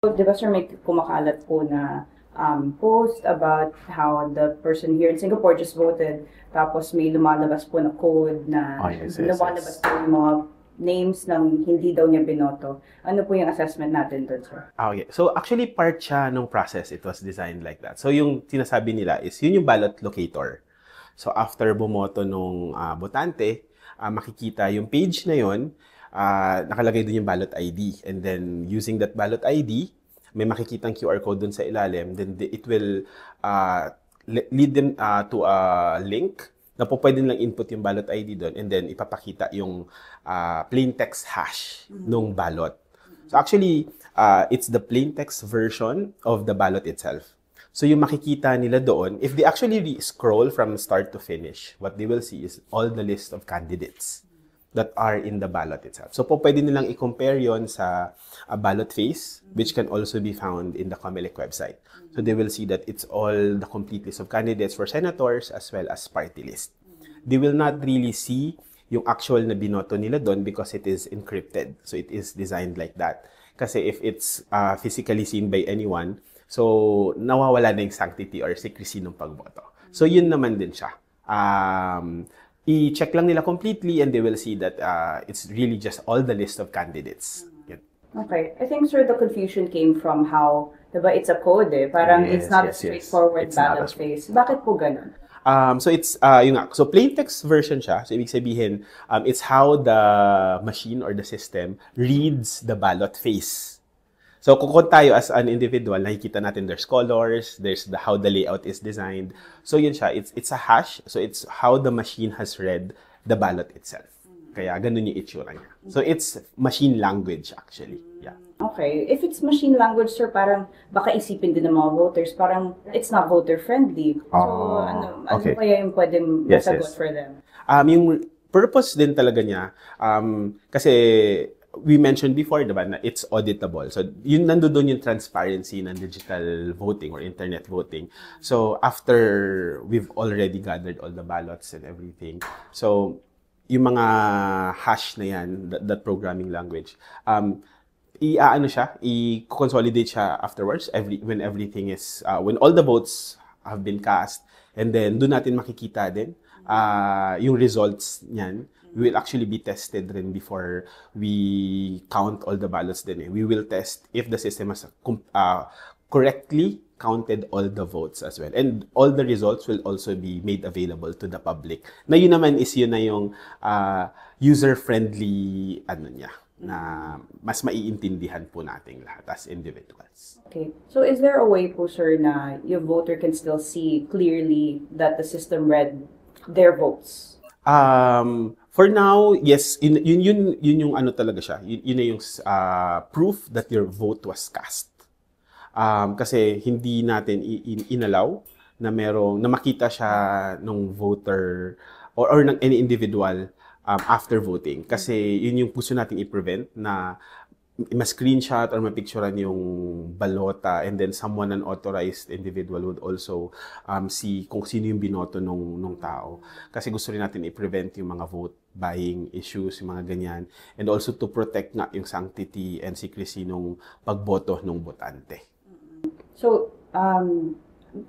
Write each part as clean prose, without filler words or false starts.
Di ba sir, may kumakalat po na post about how the person here in Singapore just voted, tapos may lumalabas po na code na Yes, lumalabas yes. po yung mga names ng hindi daw niya binoto. Ano po yung assessment natin doon, sir? Okay. So actually part siya nung process. It was designed like that. So yung sinasabi nila is yun yung ballot locator. So after bumoto nung botante, makikita yung page na yun, nakalagay dun yung ballot ID. And then using that ballot ID, may makikitang QR code dun sa ilalim. Then it will lead them to a link na po pwede lang input yung ballot ID doon and then ipapakita yung plain text hash nung ballot. So actually, it's the plain text version of the ballot itself. So yung makikita nila doon, if they actually scroll from start to finish, what they will see is all the list of candidates that are in the ballot itself. So po pwede nilang i-compare yon sa ballot face, which can also be found in the COMELEC website. So they will see that it's all the complete list of candidates for senators as well as party list. They will not really see yung actual na binoto nila doon because it is encrypted. So it is designed like that. Kasi if it's physically seen by anyone, so nawawala na yung sanctity or secrecy ng pagboto. So yun naman din siya. I-check lang nila completely and they will see that it's really just all the list of candidates. Yun. Okay. I think, sir, the confusion came from how, diba, it's a code eh. Parang Yes, it's not a yes, yes. straightforward It's not ballot as- face. Bakit po ganun? So it's yung nga. So plain text version siya. So ibig sabihin, it's how the machine or the system reads the ballot face. So kung tayo as an individual, nakikita natin there's colors, there's how the layout is designed. So yun siya, it's a hash. So it's how the machine has read the ballot itself. Kaya ganun yung itsura niya. So it's machine language actually. Yeah. Okay. If it's machine language, sir, parang baka isipin din ng mga voters, parang it's not voter-friendly. So, ano okay. kaya yung pwedeng Yes, masagot yes. for them? Yung purpose din talaga niya, kasi we mentioned before, diba, na it's auditable. So, yun nandoon yung transparency ng digital voting or internet voting. So, after we've already gathered all the ballots and everything, so, yung mga hash na yan, that programming language, i-consolidate siya afterwards when everything is when all the votes have been cast, and then doon natin makikita din yung results niyan. We will actually be tested rin before we count all the ballots din. We will test if the system has correctly counted all the votes as well. And all the results will also be made available to the public. Na yun naman is yun na yung user-friendly niya, na mas maiintindihan po nating lahat as individuals. Okay. So is there a way po, sir, na your voter can still see clearly that the system read their votes? For now, yes, yun yung ano talaga siya. Yun na yung proof that your vote was cast. Kasi hindi natin inallow na na makita siya nung voter or ng any individual after voting. Kasi yun yung gusto nating i-prevent, na ma-screenshot or ma-picturean yung balota and then someone, an authorized individual, would also see kung sino yung binoto nung tao. Kasi gusto rin natin i-prevent yung mga vote buying issues, yung mga ganyan. And also to protect nga yung sanctity and secrecy nung pagboto nung botante. So,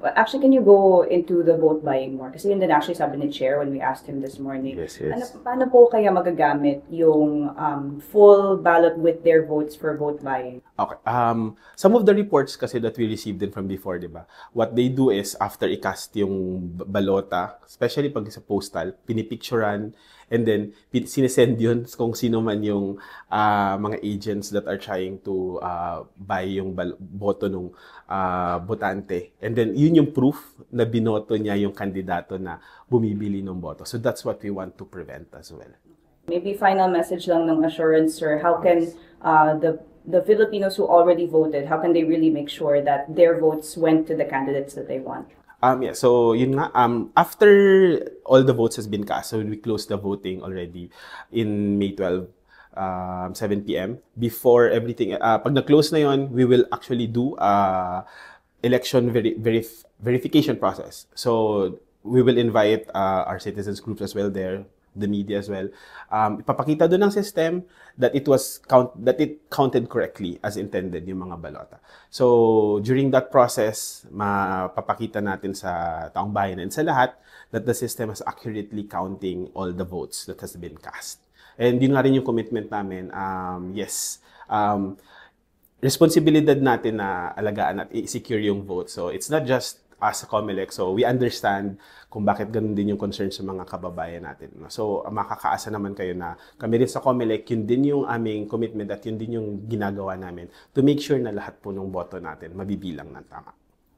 actually, can you go into the vote buying more? Kasi yun din actually sabi ni Chair when we asked him this morning. Yes, yes. Paano po kaya magagamit yung full ballot with their votes for vote buying? Okay. Some of the reports kasi that we received din from before, di ba? What they do is, after i-cast yung balota, especially pag sa postal, pinipicturan, and then sinesend yun kung sino man yung mga agents that are trying to buy yung boto ng botante. And then, yun yung proof na binoto niya yung kandidato na bumibili ng boto. So that's what we want to prevent as well. Maybe final message lang ng assurance, sir. How can the Filipinos who already voted, how can they really make sure that their votes went to the candidates that they want? Yeah, so yun nga, after all the votes has been cast, so we closed the voting already in May 12, 7 p.m. Before everything, pag na-close na yun, we will actually do election verification process. So we will invite our citizens groups as well there, the media as well. Ipapakita doon ng system that it counted correctly as intended yung mga balota. So during that process, mapapakita natin sa taong bayan and sa lahat that the system is accurately counting all the votes that has been cast. And yun nga rin yung commitment namin. Responsibilidad natin na alagaan at i-secure yung vote. So it's not just as a COMELEC. So we understand kung bakit ganun din yung concern sa mga kababayan natin. So makakaasa naman kayo na kami rin sa COMELEC, yun din yung aming commitment at yun din yung ginagawa namin to make sure na lahat po ng boto natin mabibilang ng tama.